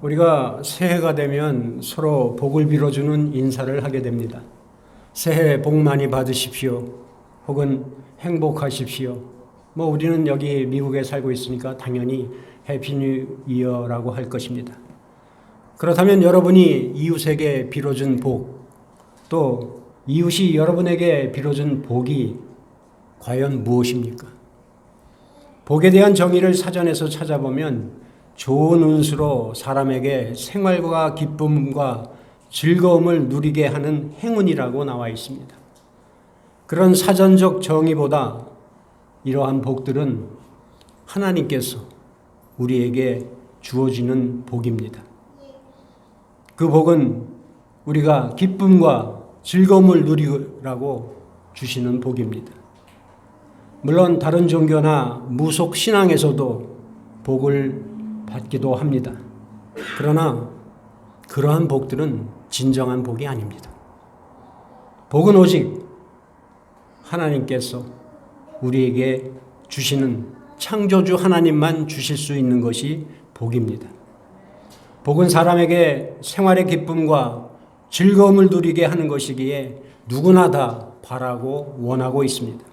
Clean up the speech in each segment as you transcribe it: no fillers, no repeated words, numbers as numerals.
우리가 새해가 되면 서로 복을 빌어주는 인사를 하게 됩니다. 새해 복 많이 받으십시오. 혹은 행복하십시오. 우리는 여기 미국에 살고 있으니까 당연히 해피 뉴 이어라고 할 것입니다. 그렇다면 여러분이 이웃에게 빌어준 복, 또 이웃이 여러분에게 빌어준 복이 과연 무엇입니까? 복에 대한 정의를 사전에서 찾아보면 좋은 운수로 사람에게 생활과 기쁨과 즐거움을 누리게 하는 행운이라고 나와 있습니다. 그런 사전적 정의보다 이러한 복들은 하나님께서 우리에게 주어지는 복입니다. 그 복은 우리가 기쁨과 즐거움을 누리라고 주시는 복입니다. 물론 다른 종교나 무속 신앙에서도 복을 받기도 합니다. 그러나 그러한 복들은 진정한 복이 아닙니다. 복은 오직 하나님께서 우리에게 주시는 창조주 하나님만 주실 수 있는 것이 복입니다. 복은 사람에게 생활의 기쁨과 즐거움을 누리게 하는 것이기에 누구나 다 바라고 원하고 있습니다.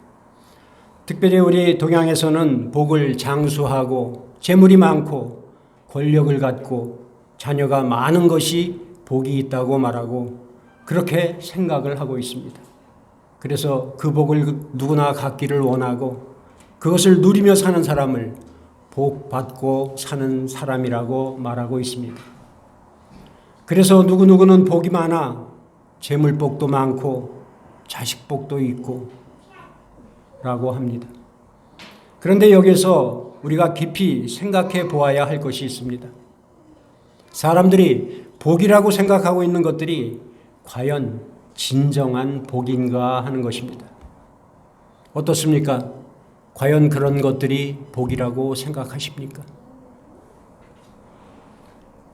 특별히 우리 동양에서는 복을 장수하고 재물이 많고 권력을 갖고 자녀가 많은 것이 복이 있다고 말하고 그렇게 생각을 하고 있습니다. 그래서 그 복을 누구나 갖기를 원하고 그것을 누리며 사는 사람을 복 받고 사는 사람이라고 말하고 있습니다. 그래서 누구누구는 복이 많아 재물복도 많고 자식복도 있고 라고 합니다. 그런데 여기서 우리가 깊이 생각해 보아야 할 것이 있습니다. 사람들이 복이라고 생각하고 있는 것들이 과연 진정한 복인가 하는 것입니다. 어떻습니까? 과연 그런 것들이 복이라고 생각하십니까?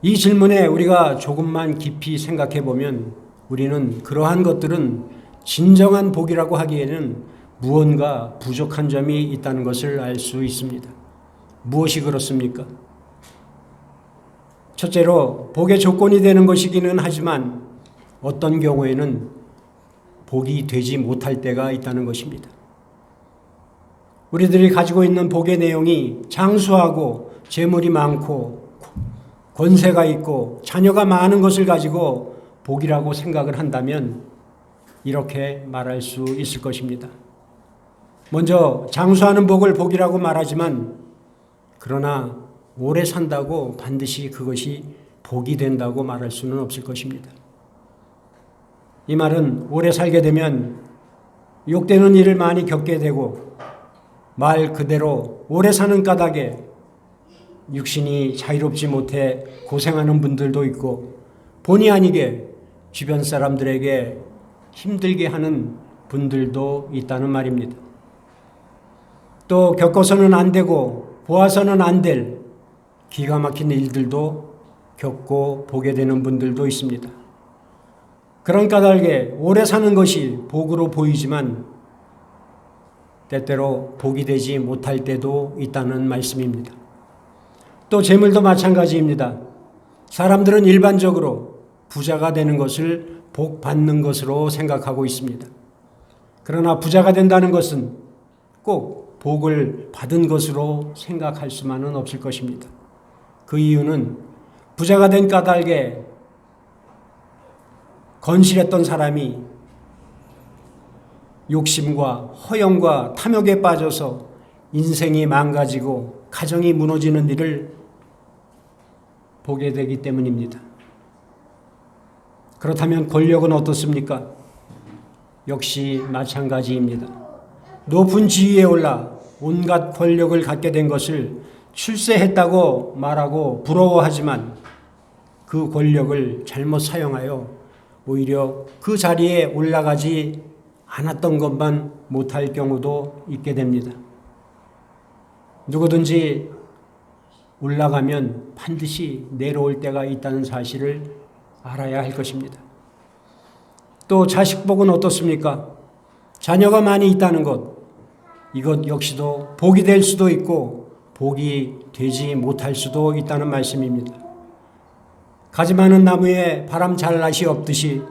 이 질문에 우리가 조금만 깊이 생각해 보면 우리는 그러한 것들은 진정한 복이라고 하기에는 무언가 부족한 점이 있다는 것을 알 수 있습니다. 무엇이 그렇습니까? 첫째로 복의 조건이 되는 것이기는 하지만 어떤 경우에는 복이 되지 못할 때가 있다는 것입니다. 우리들이 가지고 있는 복의 내용이 장수하고 재물이 많고 권세가 있고 자녀가 많은 것을 가지고 복이라고 생각을 한다면 이렇게 말할 수 있을 것입니다. 먼저 장수하는 복을 복이라고 말하지만 그러나 오래 산다고 반드시 그것이 복이 된다고 말할 수는 없을 것입니다. 이 말은 오래 살게 되면 욕되는 일을 많이 겪게 되고 말 그대로 오래 사는 까닭에 육신이 자유롭지 못해 고생하는 분들도 있고 본의 아니게 주변 사람들에게 힘들게 하는 분들도 있다는 말입니다. 또 겪어서는 안 되고 보아서는 안 될 기가 막힌 일들도 겪고 보게 되는 분들도 있습니다. 그런 까닭에 오래 사는 것이 복으로 보이지만 때때로 복이 되지 못할 때도 있다는 말씀입니다. 또 재물도 마찬가지입니다. 사람들은 일반적으로 부자가 되는 것을 복 받는 것으로 생각하고 있습니다. 그러나 부자가 된다는 것은 꼭 복을 받은 것으로 생각할 수만은 없을 것입니다. 그 이유는 부자가 된 까닭에 건실했던 사람이 욕심과 허영과 탐욕에 빠져서 인생이 망가지고 가정이 무너지는 일을 보게 되기 때문입니다. 그렇다면 권력은 어떻습니까? 역시 마찬가지입니다. 높은 지위에 올라 온갖 권력을 갖게 된 것을 출세했다고 말하고 부러워하지만 그 권력을 잘못 사용하여 오히려 그 자리에 올라가지 않았던 것만 못할 경우도 있게 됩니다. 누구든지 올라가면 반드시 내려올 때가 있다는 사실을 알아야 할 것입니다. 또 자식복은 어떻습니까? 자녀가 많이 있다는 것, 이것 역시도 복이 될 수도 있고 복이 되지 못할 수도 있다는 말씀입니다. 가지 많은 나무에 바람 잘 낯이 없듯이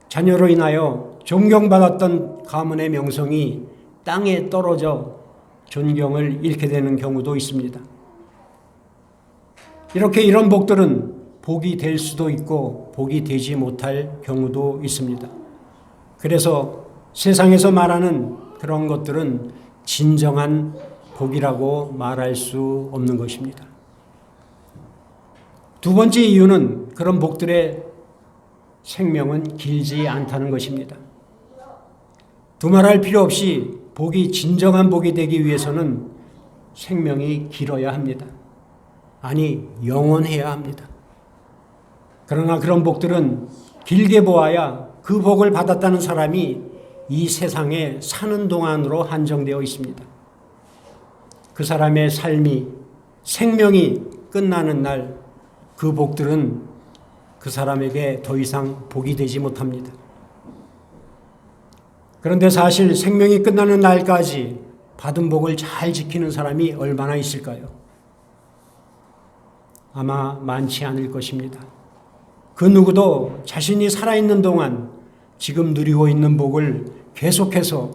자녀로 인하여 존경받았던 가문의 명성이 땅에 떨어져 존경을 잃게 되는 경우도 있습니다. 이렇게 이런 복들은 복이 될 수도 있고 복이 되지 못할 경우도 있습니다. 그래서 세상에서 말하는 그런 것들은 진정한 복이라고 말할 수 없는 것입니다. 두 번째 이유는 그런 복들의 생명은 길지 않다는 것입니다. 두말할 필요 없이 복이 진정한 복이 되기 위해서는 생명이 길어야 합니다. 아니, 영원해야 합니다. 그러나 그런 복들은 길게 보아야 그 복을 받았다는 사람이 이 세상에 사는 동안으로 한정되어 있습니다. 그 사람의 삶이, 생명이 끝나는 날 그 복들은 그 사람에게 더 이상 복이 되지 못합니다. 그런데 사실 생명이 끝나는 날까지 받은 복을 잘 지키는 사람이 얼마나 있을까요? 아마 많지 않을 것입니다. 그 누구도 자신이 살아있는 동안 지금 누리고 있는 복을 계속해서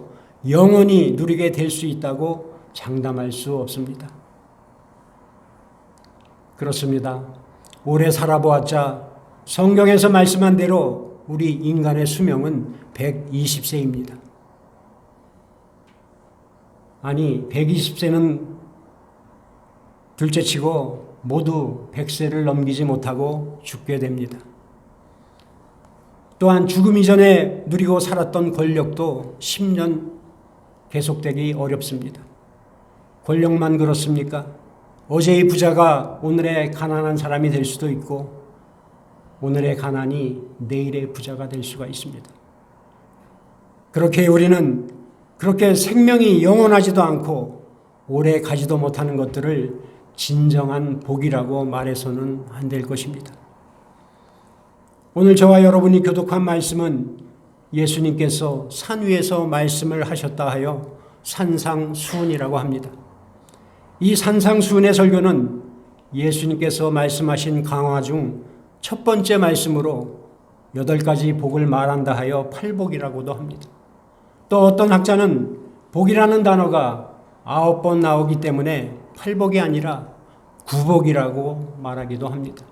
영원히 누리게 될 수 있다고 장담할 수 없습니다. 그렇습니다. 오래 살아보았자 성경에서 말씀한 대로 우리 인간의 수명은 120세입니다. 아니, 120세는 둘째치고 모두 100세를 넘기지 못하고 죽게 됩니다. 또한 죽음 이전에 누리고 살았던 권력도 10년 계속되기 어렵습니다. 권력만 그렇습니까? 어제의 부자가 오늘의 가난한 사람이 될 수도 있고 오늘의 가난이 내일의 부자가 될 수가 있습니다. 그렇게 우리는 그렇게 생명이 영원하지도 않고 오래 가지도 못하는 것들을 진정한 복이라고 말해서는 안 될 것입니다. 오늘 저와 여러분이 교독한 말씀은 예수님께서 산 위에서 말씀을 하셨다 하여 산상수훈이라고 합니다. 이 산상수훈의 설교는 예수님께서 말씀하신 강화 중 첫 번째 말씀으로 8가지 복을 말한다 하여 팔복이라고도 합니다. 또 어떤 학자는 복이라는 단어가 9번 나오기 때문에 팔복이 아니라 구복이라고 말하기도 합니다.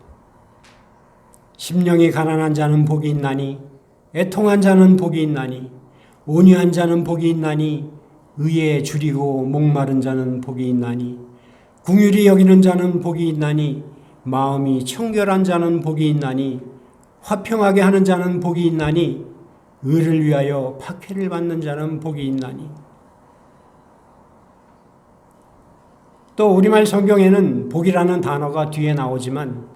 심령이 가난한 자는 복이 있나니, 애통한 자는 복이 있나니, 온유한 자는 복이 있나니, 의에 줄이고 목마른 자는 복이 있나니, 긍휼히 여기는 자는 복이 있나니, 마음이 청결한 자는 복이 있나니, 화평하게 하는 자는 복이 있나니, 의를 위하여 박해를 받는 자는 복이 있나니. 또 우리말 성경에는 복이라는 단어가 뒤에 나오지만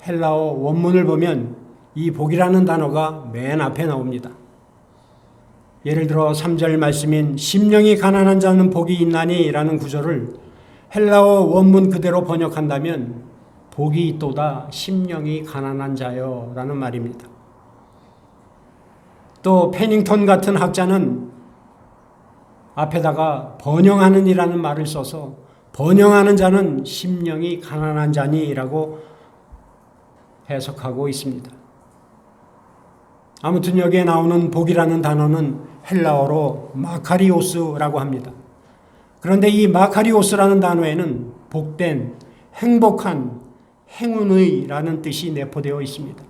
헬라어 원문을 보면 이 복이라는 단어가 맨 앞에 나옵니다. 예를 들어 3절 말씀인 심령이 가난한 자는 복이 있나니 라는 구절을 헬라어 원문 그대로 번역한다면 복이 있도다 심령이 가난한 자여 라는 말입니다. 또 패닝턴 같은 학자는 앞에다가 번영하는 이라는 말을 써서 번영하는 자는 심령이 가난한 자니라고 해석하고 있습니다. 아무튼 여기에 나오는 복이라는 단어는 헬라어로 마카리오스라고 합니다. 그런데 이 마카리오스라는 단어에는 복된, 행복한, 행운의라는 뜻이 내포되어 있습니다.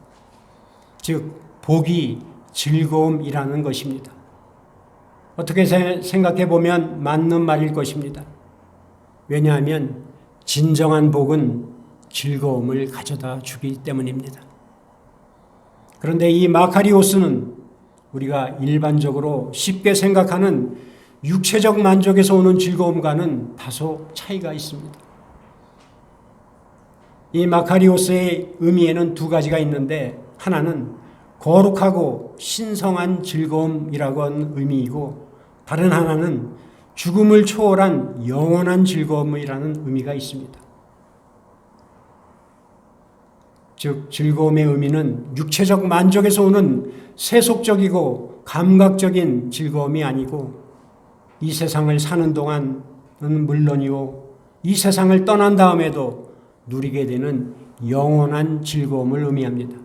즉 복이 즐거움이라는 것입니다. 어떻게 생각해 보면 맞는 말일 것입니다. 왜냐하면 진정한 복은 즐거움을 가져다 주기 때문입니다. 그런데 이 마카리오스는 우리가 일반적으로 쉽게 생각하는 육체적 만족에서 오는 즐거움과는 다소 차이가 있습니다. 이 마카리오스의 의미에는 2가지가 있는데 하나는 거룩하고 신성한 즐거움이라고 하는 의미이고 다른 하나는 죽음을 초월한 영원한 즐거움이라는 의미가 있습니다. 즉 즐거움의 의미는 육체적 만족에서 오는 세속적이고 감각적인 즐거움이 아니고 이 세상을 사는 동안은 물론이요 이 세상을 떠난 다음에도 누리게 되는 영원한 즐거움을 의미합니다.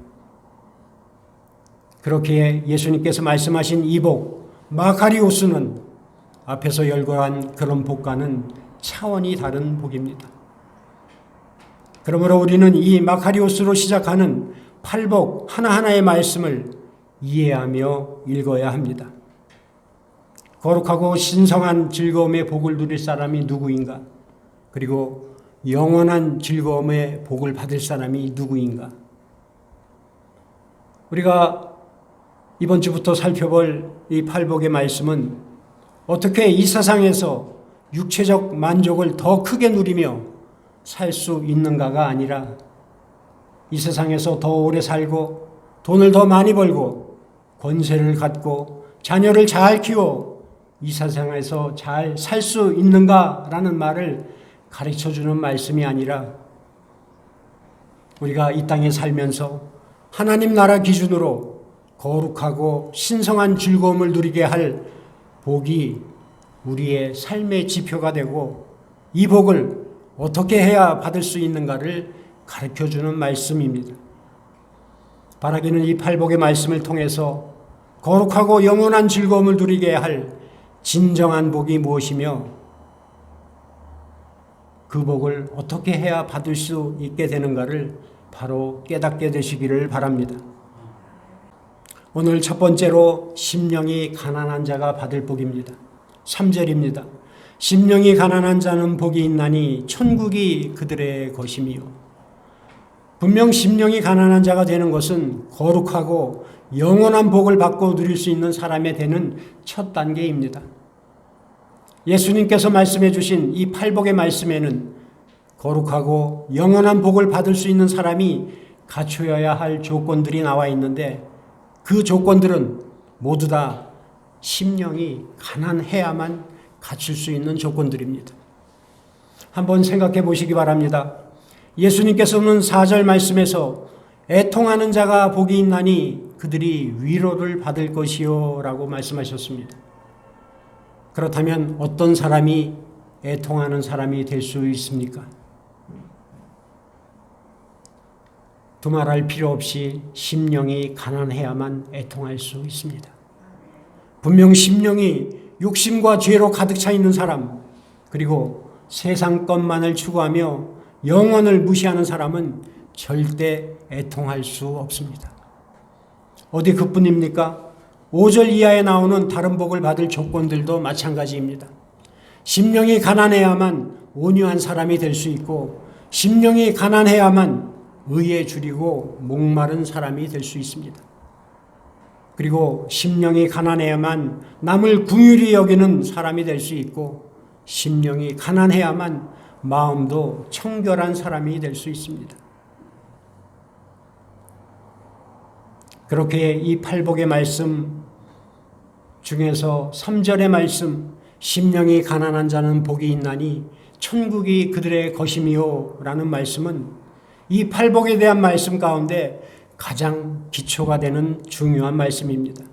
그렇게 예수님께서 말씀하신 이 복, 마카리오스는 앞에서 열거한 그런 복과는 차원이 다른 복입니다. 그러므로 우리는 이 마카리오스로 시작하는 팔복 하나하나의 말씀을 이해하며 읽어야 합니다. 거룩하고 신성한 즐거움의 복을 누릴 사람이 누구인가? 그리고 영원한 즐거움의 복을 받을 사람이 누구인가? 우리가 이번 주부터 살펴볼 이 팔복의 말씀은 어떻게 이 세상에서 육체적 만족을 더 크게 누리며 살 수 있는가가 아니라 이 세상에서 더 오래 살고 돈을 더 많이 벌고 권세를 갖고 자녀를 잘 키워 이 세상에서 잘 살 수 있는가라는 말을 가르쳐주는 말씀이 아니라 우리가 이 땅에 살면서 하나님 나라 기준으로 거룩하고 신성한 즐거움을 누리게 할 복이 우리의 삶의 지표가 되고 이 복을 어떻게 해야 받을 수 있는가를 가르쳐주는 말씀입니다. 바라기는 이 팔복의 말씀을 통해서 거룩하고 영원한 즐거움을 누리게 할 진정한 복이 무엇이며 그 복을 어떻게 해야 받을 수 있게 되는가를 바로 깨닫게 되시기를 바랍니다. 오늘 첫 번째로 심령이 가난한 자가 받을 복입니다. 3절입니다. 심령이 가난한 자는 복이 있나니 천국이 그들의 것이미요. 분명 심령이 가난한 자가 되는 것은 거룩하고 영원한 복을 받고 누릴 수 있는 사람이 되는 첫 단계입니다. 예수님께서 말씀해 주신 이 팔복의 말씀에는 거룩하고 영원한 복을 받을 수 있는 사람이 갖추어야 할 조건들이 나와 있는데 그 조건들은 모두 다 심령이 가난해야만 갖출 수 있는 조건들입니다. 한번 생각해 보시기 바랍니다. 예수님께서는 4절 말씀에서 애통하는 자가 복이 있나니 그들이 위로를 받을 것이요 라고 말씀하셨습니다. 그렇다면 어떤 사람이 애통하는 사람이 될 수 있습니까? 두말할 필요 없이 심령이 가난해야만 애통할 수 있습니다. 분명 심령이 욕심과 죄로 가득 차 있는 사람, 그리고 세상 것만을 추구하며 영혼을 무시하는 사람은 절대 애통할 수 없습니다. 어디 그뿐입니까? 5절 이하에 나오는 다른 복을 받을 조건들도 마찬가지입니다. 심령이 가난해야만 온유한 사람이 될 수 있고 심령이 가난해야만 의에 줄이고 목마른 사람이 될 수 있습니다. 그리고 심령이 가난해야만 남을 긍휼히 여기는 사람이 될 수 있고 심령이 가난해야만 마음도 청결한 사람이 될 수 있습니다. 그렇게 이 팔복의 말씀 중에서 3절의 말씀 심령이 가난한 자는 복이 있나니 천국이 그들의 것이미요 라는 말씀은 이 팔복에 대한 말씀 가운데 가장 기초가 되는 중요한 말씀입니다.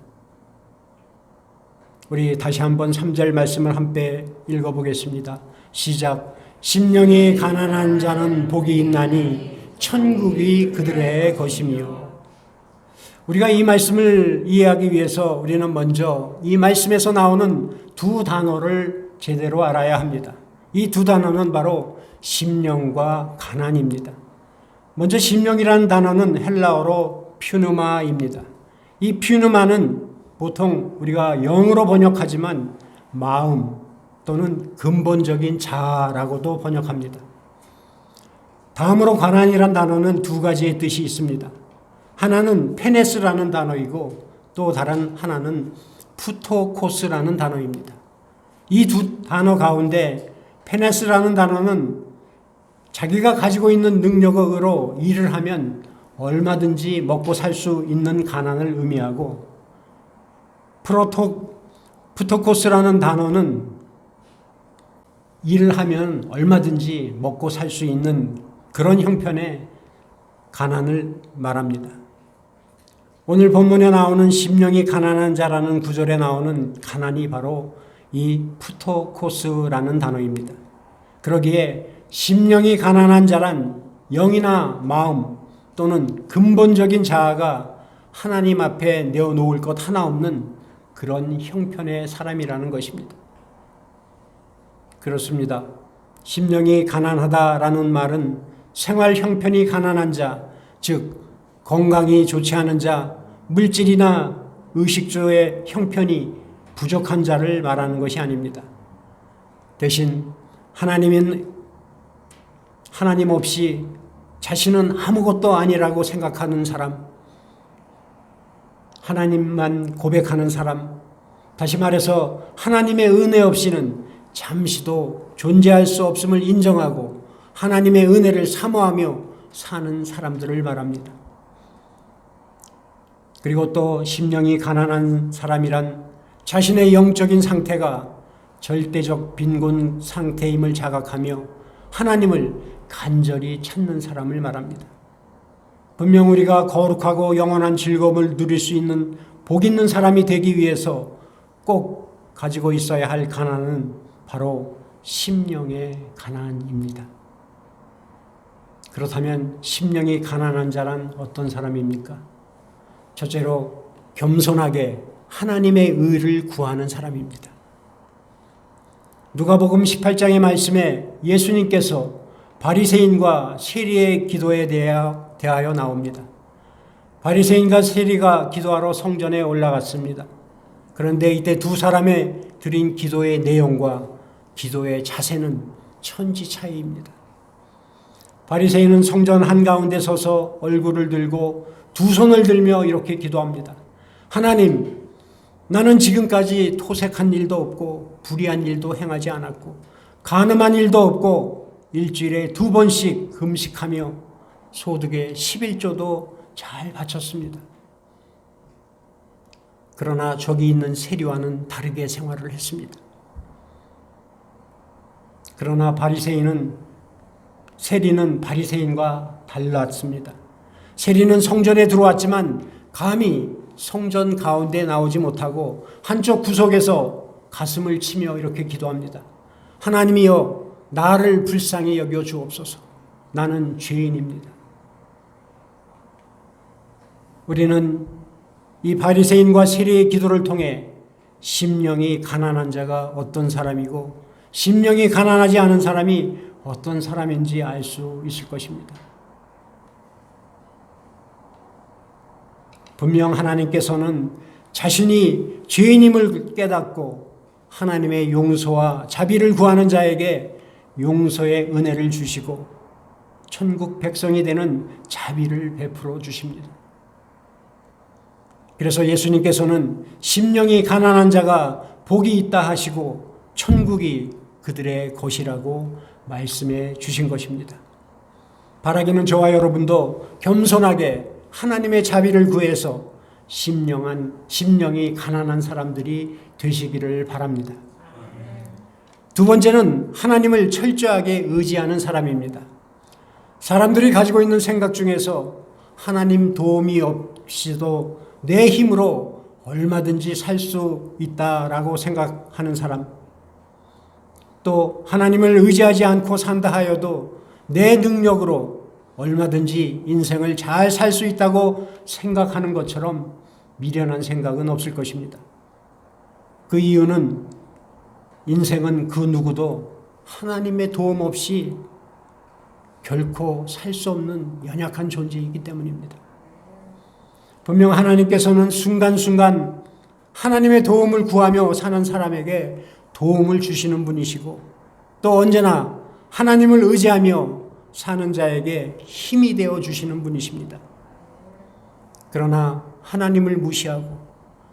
우리 다시 한번 3절 말씀을 함께 읽어보겠습니다. 시작. 심령이 가난한 자는 복이 있나니 천국이 그들의 것이며. 우리가 이 말씀을 이해하기 위해서 우리는 먼저 이 말씀에서 나오는 두 단어를 제대로 알아야 합니다. 이 두 단어는 바로 심령과 가난입니다. 먼저 심령이라는 단어는 헬라어로 퓨누마입니다. 이 퓨누마는 보통 우리가 영어로 번역하지만 마음 또는 근본적인 자아라고도 번역합니다. 다음으로 가난이란 단어는 두 가지의 뜻이 있습니다. 하나는 페네스라는 단어이고 또 다른 하나는 푸토코스라는 단어입니다. 이 두 단어 가운데 페네스라는 단어는 자기가 가지고 있는 능력으로 일을 하면 얼마든지 먹고 살 수 있는 가난을 의미하고 푸토코스라는 단어는 일을 하면 얼마든지 먹고 살 수 있는 그런 형편의 가난을 말합니다. 오늘 본문에 나오는 심령이 가난한 자라는 구절에 나오는 가난이 바로 이 푸토코스라는 단어입니다. 그러기에 심령이 가난한 자란 영이나 마음 또는 근본적인 자아가 하나님 앞에 내어놓을 것 하나 없는 그런 형편의 사람이라는 것입니다. 그렇습니다. 심령이 가난하다라는 말은 생활 형편이 가난한 자, 즉 건강이 좋지 않은 자, 물질이나 의식주의 형편이 부족한 자를 말하는 것이 아닙니다. 대신 하나님 없이 자신은 아무것도 아니라고 생각하는 사람, 하나님만 고백하는 사람, 다시 말해서 하나님의 은혜 없이는 잠시도 존재할 수 없음을 인정하고 하나님의 은혜를 사모하며 사는 사람들을 말합니다. 그리고 또 심령이 가난한 사람이란 자신의 영적인 상태가 절대적 빈곤 상태임을 자각하며 하나님을 간절히 찾는 사람을 말합니다. 분명 우리가 거룩하고 영원한 즐거움을 누릴 수 있는 복 있는 사람이 되기 위해서 꼭 가지고 있어야 할 가난은 바로 심령의 가난입니다. 그렇다면 심령이 가난한 자란 어떤 사람입니까? 첫째로 겸손하게 하나님의 의를 구하는 사람입니다. 누가복음 18장의 말씀에 예수님께서 바리새인과 세리의 기도에 대하여 나옵니다. 바리새인과 세리가 기도하러 성전에 올라갔습니다. 그런데 이때 두 사람의 드린 기도의 내용과 기도의 자세는 천지 차이입니다. 바리새인은 성전 한가운데 서서 얼굴을 들고 두 손을 들며 이렇게 기도합니다. 하나님, 나는 지금까지 토색한 일도 없고 불의한 일도 행하지 않았고 간음한 일도 없고 일주일에 2번씩 금식하며 소득의 11조도 잘 바쳤습니다. 그러나 저기 있는 세리와는 다르게 생활을 했습니다. 그러나 세리는 바리새인과 달랐습니다. 세리는 성전에 들어왔지만 감히 성전 가운데 나오지 못하고 한쪽 구석에서 가슴을 치며 이렇게 기도합니다. 하나님이여, 나를 불쌍히 여겨 주옵소서. 나는 죄인입니다. 우리는 이 바리새인과 세리의 기도를 통해 심령이 가난한 자가 어떤 사람이고 심령이 가난하지 않은 사람이 어떤 사람인지 알 수 있을 것입니다. 분명 하나님께서는 자신이 죄인임을 깨닫고 하나님의 용서와 자비를 구하는 자에게 용서의 은혜를 주시고 천국 백성이 되는 자비를 베풀어 주십니다. 그래서 예수님께서는 심령이 가난한 자가 복이 있다 하시고 천국이 그들의 것이라고 말씀해 주신 것입니다. 바라기는 저와 여러분도 겸손하게 하나님의 자비를 구해서 심령이 가난한 사람들이 되시기를 바랍니다. 두 번째는 하나님을 철저하게 의지하는 사람입니다. 사람들이 가지고 있는 생각 중에서 하나님 도움이 없이도 내 힘으로 얼마든지 살 수 있다라고 생각하는 사람, 또 하나님을 의지하지 않고 산다 하여도 내 능력으로 얼마든지 인생을 잘 살 수 있다고 생각하는 것처럼 미련한 생각은 없을 것입니다. 그 이유는 인생은 그 누구도 하나님의 도움 없이 결코 살 수 없는 연약한 존재이기 때문입니다. 분명 하나님께서는 순간순간 하나님의 도움을 구하며 사는 사람에게 도움을 주시는 분이시고 또 언제나 하나님을 의지하며 사는 자에게 힘이 되어 주시는 분이십니다. 그러나 하나님을 무시하고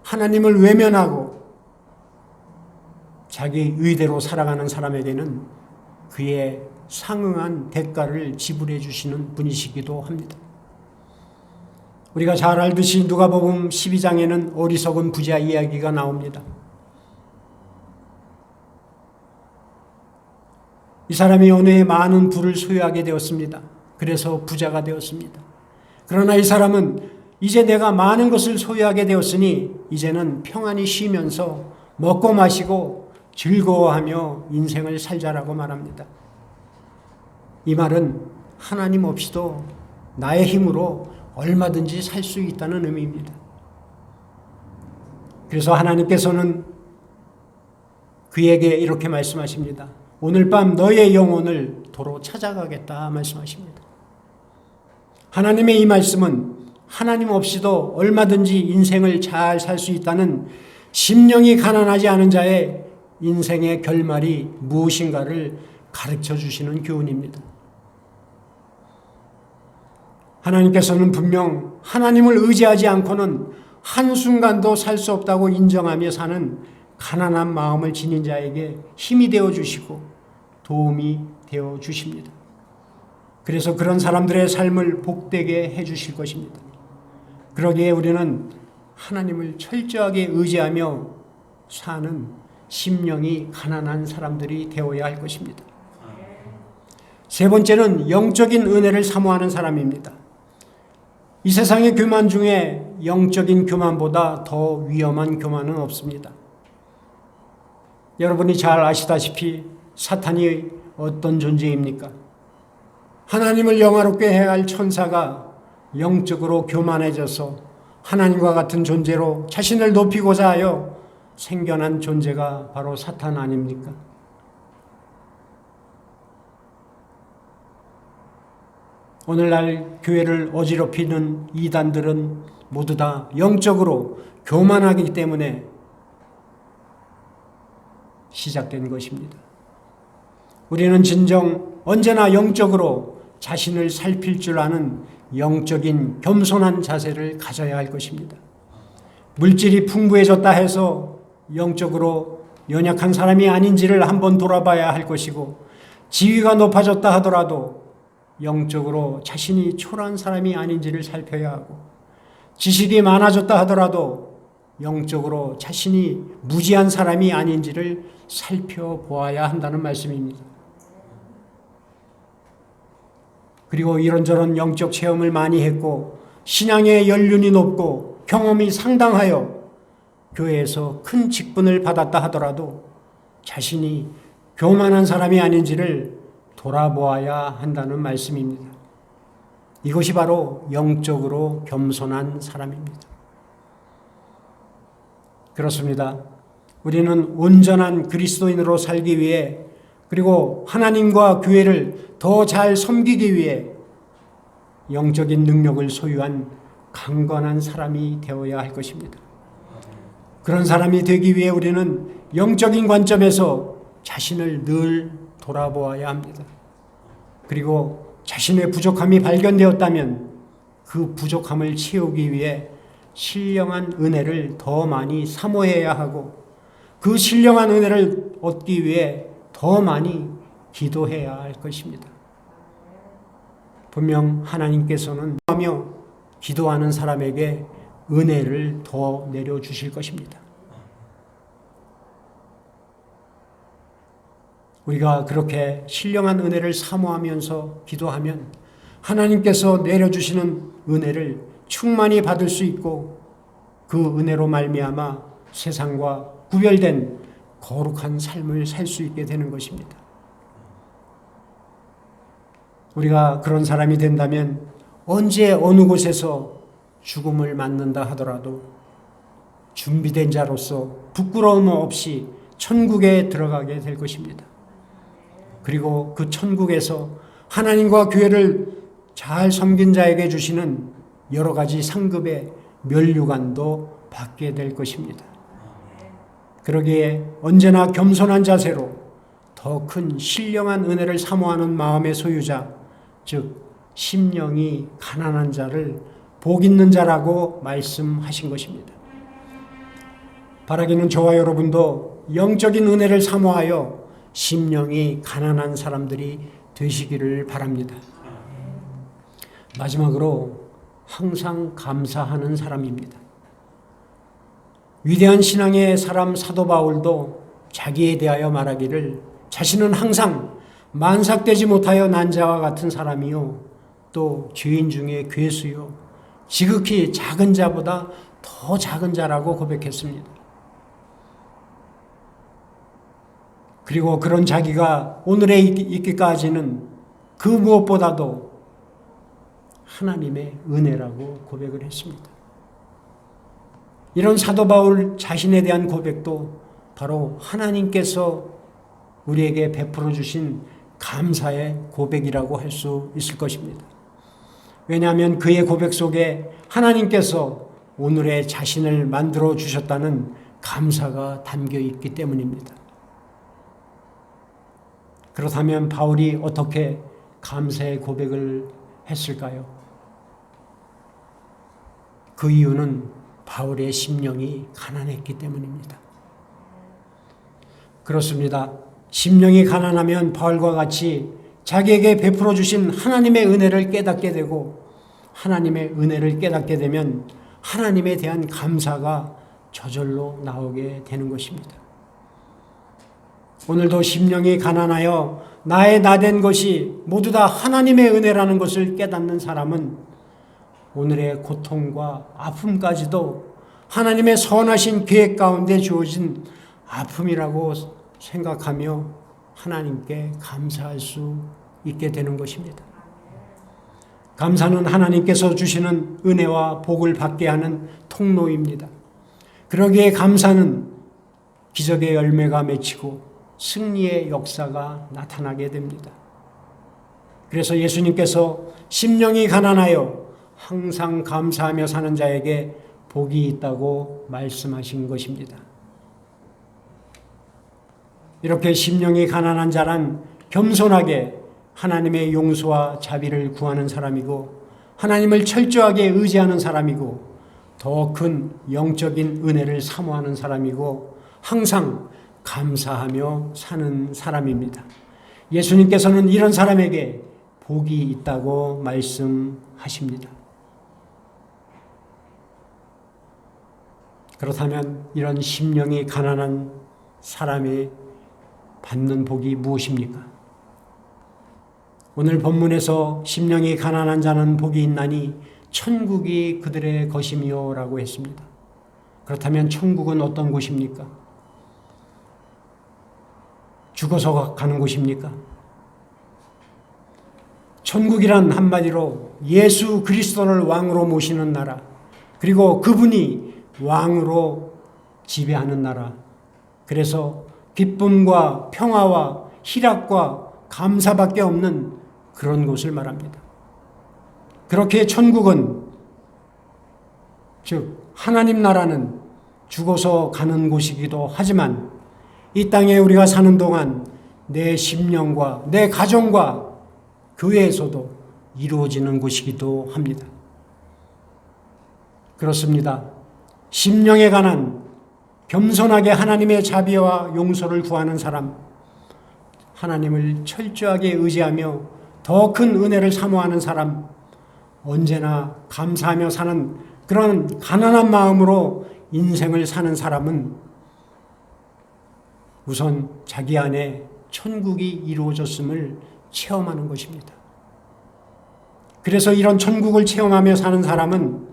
하나님을 외면하고 자기 의대로 살아가는 사람에게는 그의 상응한 대가를 지불해 주시는 분이시기도 합니다. 우리가 잘 알듯이 누가복음 12장에는 어리석은 부자 이야기가 나옵니다. 이 사람이 어느 해 많은 부를 소유하게 되었습니다. 그래서 부자가 되었습니다. 그러나 이 사람은 이제 내가 많은 것을 소유하게 되었으니 이제는 평안히 쉬면서 먹고 마시고 즐거워하며 인생을 살자라고 말합니다. 이 말은 하나님 없이도 나의 힘으로 얼마든지 살 수 있다는 의미입니다. 그래서 하나님께서는 그에게 이렇게 말씀하십니다. 오늘 밤 너의 영혼을 도로 찾아가겠다 말씀하십니다. 하나님의 이 말씀은 하나님 없이도 얼마든지 인생을 잘 살 수 있다는 심령이 가난하지 않은 자의 인생의 결말이 무엇인가를 가르쳐 주시는 교훈입니다. 하나님께서는 분명 하나님을 의지하지 않고는 한순간도 살 수 없다고 인정하며 사는 가난한 마음을 지닌 자에게 힘이 되어 주시고 도움이 되어 주십니다. 그래서 그런 사람들의 삶을 복되게 해 주실 것입니다. 그러기에 우리는 하나님을 철저하게 의지하며 사는 심령이 가난한 사람들이 되어야 할 것입니다. 세 번째는 영적인 은혜를 사모하는 사람입니다. 이 세상의 교만 중에 영적인 교만보다 더 위험한 교만은 없습니다. 여러분이 잘 아시다시피 사탄이 어떤 존재입니까? 하나님을 영화롭게 해야 할 천사가 영적으로 교만해져서 하나님과 같은 존재로 자신을 높이고자 하여 생겨난 존재가 바로 사탄 아닙니까? 오늘날 교회를 어지럽히는 이단들은 모두 다 영적으로 교만하기 때문에 시작된 것입니다. 우리는 진정 언제나 영적으로 자신을 살필 줄 아는 영적인 겸손한 자세를 가져야 할 것입니다. 물질이 풍부해졌다 해서 영적으로 연약한 사람이 아닌지를 한번 돌아봐야 할 것이고, 지위가 높아졌다 하더라도 영적으로 자신이 초라한 사람이 아닌지를 살펴야 하고, 지식이 많아졌다 하더라도 영적으로 자신이 무지한 사람이 아닌지를 살펴보아야 한다는 말씀입니다. 그리고 이런저런 영적 체험을 많이 했고 신앙의 연륜이 높고 경험이 상당하여 교회에서 큰 직분을 받았다 하더라도 자신이 교만한 사람이 아닌지를 돌아보아야 한다는 말씀입니다. 이것이 바로 영적으로 겸손한 사람입니다. 그렇습니다. 우리는 온전한 그리스도인으로 살기 위해, 그리고 하나님과 교회를 더 잘 섬기기 위해 영적인 능력을 소유한 강건한 사람이 되어야 할 것입니다. 그런 사람이 되기 위해 우리는 영적인 관점에서 자신을 늘 돌아보아야 합니다. 그리고 자신의 부족함이 발견되었다면 그 부족함을 채우기 위해 신령한 은혜를 더 많이 사모해야 하고, 그 신령한 은혜를 얻기 위해 더 많이 기도해야 할 것입니다. 분명 하나님께서는 하며 기도하는 사람에게 은혜를 더 내려주실 것입니다. 우리가 그렇게 신령한 은혜를 사모하면서 기도하면 하나님께서 내려주시는 은혜를 충만히 받을 수 있고, 그 은혜로 말미암아 세상과 구별된 거룩한 삶을 살 수 있게 되는 것입니다. 우리가 그런 사람이 된다면 언제 어느 곳에서 죽음을 맞는다 하더라도 준비된 자로서 부끄러움 없이 천국에 들어가게 될 것입니다. 그리고 그 천국에서 하나님과 교회를 잘 섬긴 자에게 주시는 여러 가지 상급의 면류관도 받게 될 것입니다. 그러기에 언제나 겸손한 자세로 더 큰 신령한 은혜를 사모하는 마음의 소유자, 즉 심령이 가난한 자를 복 있는 자라고 말씀하신 것입니다. 바라기는 저와 여러분도 영적인 은혜를 사모하여 심령이 가난한 사람들이 되시기를 바랍니다. 마지막으로 항상 감사하는 사람입니다. 위대한 신앙의 사람 사도 바울도 자기에 대하여 말하기를, 자신은 항상 만삭되지 못하여 난 자와 같은 사람이요 또 죄인 중에 괴수요 지극히 작은 자보다 더 작은 자라고 고백했습니다. 그리고 그런 자기가 오늘에 있기까지는 그 무엇보다도 하나님의 은혜라고 고백을 했습니다. 이런 사도 바울 자신에 대한 고백도 바로 하나님께서 우리에게 베풀어 주신 감사의 고백이라고 할 수 있을 것입니다. 왜냐하면 그의 고백 속에 하나님께서 오늘의 자신을 만들어 주셨다는 감사가 담겨 있기 때문입니다. 그렇다면 바울이 어떻게 감사의 고백을 했을까요? 그 이유는 바울의 심령이 가난했기 때문입니다. 그렇습니다. 심령이 가난하면 바울과 같이 자기에게 베풀어 주신 하나님의 은혜를 깨닫게 되고, 하나님의 은혜를 깨닫게 되면 하나님에 대한 감사가 저절로 나오게 되는 것입니다. 오늘도 심령이 가난하여 나의 나된 것이 모두 다 하나님의 은혜라는 것을 깨닫는 사람은 오늘의 고통과 아픔까지도 하나님의 선하신 계획 가운데 주어진 아픔이라고 생각하며 하나님께 감사할 수 있게 되는 것입니다. 감사는 하나님께서 주시는 은혜와 복을 받게 하는 통로입니다. 그러기에 감사는 기적의 열매가 맺히고 승리의 역사가 나타나게 됩니다. 그래서 예수님께서 심령이 가난하여 항상 감사하며 사는 자에게 복이 있다고 말씀하신 것입니다. 이렇게 심령이 가난한 자란 겸손하게 하나님의 용서와 자비를 구하는 사람이고, 하나님을 철저하게 의지하는 사람이고, 더 큰 영적인 은혜를 사모하는 사람이고, 항상 감사하며 사는 사람입니다. 예수님께서는 이런 사람에게 복이 있다고 말씀하십니다. 그렇다면 이런 심령이 가난한 사람이 받는 복이 무엇입니까? 오늘 본문에서 심령이 가난한 자는 복이 있나니 천국이 그들의 것이며 라고 했습니다. 그렇다면 천국은 어떤 곳입니까? 죽어서 가는 곳입니까? 천국이란 한마디로 예수 그리스도를 왕으로 모시는 나라, 그리고 그분이 왕으로 지배하는 나라, 그래서 기쁨과 평화와 희락과 감사밖에 없는 그런 곳을 말합니다. 그렇게 천국은, 즉 하나님 나라는 죽어서 가는 곳이기도 하지만 이 땅에 우리가 사는 동안 내 심령과 내 가정과 교회에서도 이루어지는 곳이기도 합니다. 그렇습니다. 심령에 관한 겸손하게 하나님의 자비와 용서를 구하는 사람, 하나님을 철저하게 의지하며 더 큰 은혜를 사모하는 사람, 언제나 감사하며 사는 그런 가난한 마음으로 인생을 사는 사람은 우선 자기 안에 천국이 이루어졌음을 체험하는 것입니다. 그래서 이런 천국을 체험하며 사는 사람은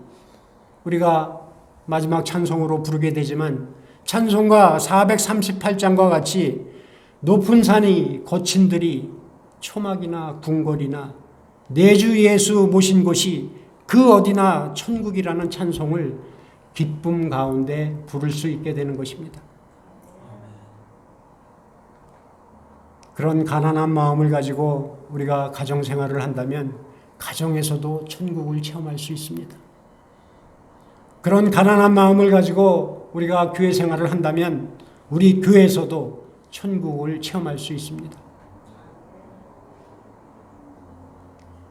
우리가 마지막 찬송으로 부르게 되지만 찬송가 438장과 같이 높은 산이 거친 들이 초막이나 궁궐이나 내 주 예수 모신 곳이 그 어디나 천국이라는 찬송을 기쁨 가운데 부를 수 있게 되는 것입니다. 그런 가난한 마음을 가지고 우리가 가정생활을 한다면 가정에서도 천국을 체험할 수 있습니다. 그런 가난한 마음을 가지고 우리가 교회 생활을 한다면 우리 교회에서도 천국을 체험할 수 있습니다.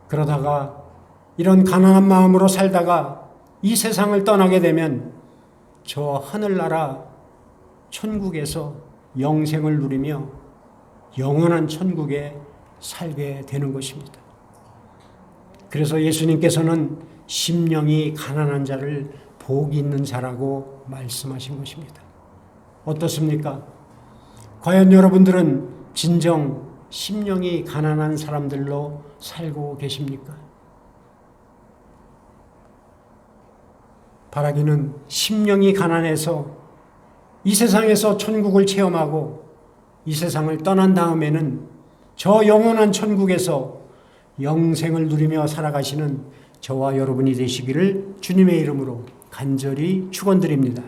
그러다가 이런 가난한 마음으로 살다가 이 세상을 떠나게 되면 저 하늘나라 천국에서 영생을 누리며 영원한 천국에 살게 되는 것입니다. 그래서 예수님께서는 심령이 가난한 자를 복이 있는 자라고 말씀하신 것입니다. 어떻습니까? 과연 여러분들은 진정 심령이 가난한 사람들로 살고 계십니까? 바라기는 심령이 가난해서 이 세상에서 천국을 체험하고 이 세상을 떠난 다음에는 저 영원한 천국에서 영생을 누리며 살아가시는 저와 여러분이 되시기를 주님의 이름으로 간절히 축원드립니다.